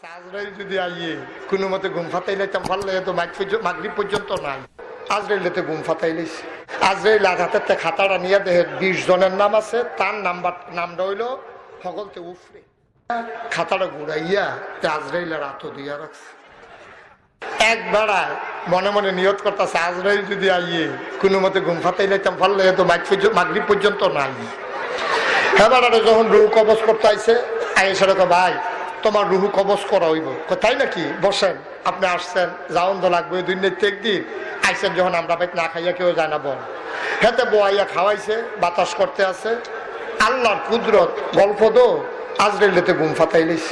আজরাইল যদি আইয়ে কোনো মতে ঘুম ফাতাইলাইতাম পারলে তো মাগরিব পর্যন্ত নাই। আজরাইলেতে ঘুম ফাতাইলিস। আজরাইল হাতের খাতাটা নিয়ে দেখে 20 জনের নাম আছে, তার নামটা হইল সকলতে উফরে। খাতাটা ঘুরাইয়া আজরাইলের হাত দিয়া রাখছে। একবার মনে মনে নিয়ত করতেছে আজরাইল যদি আইয়ে কোনো মতে ঘুম ফাতাইলাইতাম পারলে তো মাগরিব পর্যন্ত নাই। এবার যখন রুহ কবজ করতে আইছে, আইসার ভাই তোমার রুহু কবজ করা হইব। তাই নাকি, বসেন, আপনি আসছেন, যাওন তো লাগবে, 2 দিন একদিন আইসেন যখন আমরা বাইক না খাইয়া কেউ যায় না বল। হেতে বোয়াইয়া খাওয়াইছে, বাতাস করতে আছে, আল্লাহর কুদরত গল্প দো আজরাইলেতে ঘুম ফাতাইলিস।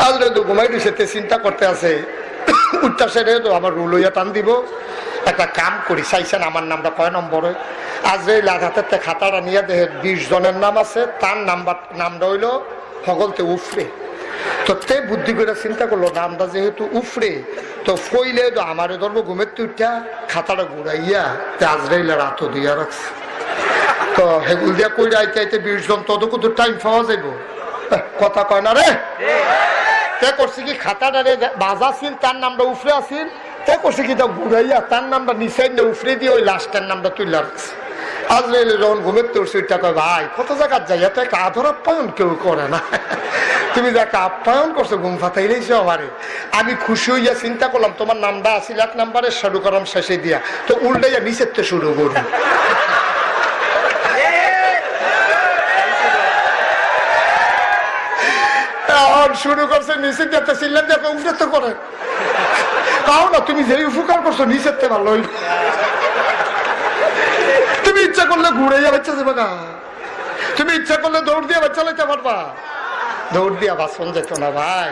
আজরাইল তো ঘুমাই দিছে, চিন্তা করতে আছে উঠটা সেরে তো আমার রুহ লইয়া টান দিব। একটা কাম করি, চাইছেন আমার নামটা কয় নম্বরে। আজরাইল হাতের খাতাটা নিয়ে দেখে 20 জনের নাম আছে, তার নামটা হইল সকলতে উফরে। তো তে বুদ্ধি করে চিন্তা করলো নামটা যেহেতু উফরে, তো ফইলে তো আমারে ধরবো ঘুমের তুইটা, খাতাটা ঘুরাইয়া তে আজরাইলের হাত দিয়া রাখছে। তো হেগুল দিয়া কইরা আইতে আইতে 20 জন তত কত টাইম পাওয়া যাইব, কথা কয় না রে। তে করছি কি খাতাটা রে বাজা ছিল, তার নামটা উফরে আসিল, তে করছি কি তা ঘুরাইয়া তার নামটা নিচে উফরে দিয়ে ওই লাস্টের নামটা তুলে রাখছে। আজরাইল যখন ঘুমের তুলছি ওইটা কয় ভাই কত জায়গার যাই, এত একটা আদর আপ্যায়ন কেউ করে না, তুমি যে একটা আপ্যায়ন করছো ঘুম ফাতাইলেইছো আমারে। আমি খুশি হইয়া চিন্তা করলাম তোমার নামটা আসিল 1 নম্বরে, শুরু করলাম শেষে দিয়া, তো উল্টাইয়া নিচের তো শুরু করি। শুরু করছে নিচে যেতে ছিলেন, দেখো উপরে তো করে তাও না, তুমি যে উপকার করছো নিচের তে ভালো হইল। তুমি ইচ্ছা করলে ঘুরাইয়া বাচ্চা যাবে না, তুমি ইচ্ছা করলে দৌড় দিয়ে বাচ্চা লাইতে পারবা, দৌড় দিয়া বাসন যেত না ভাই।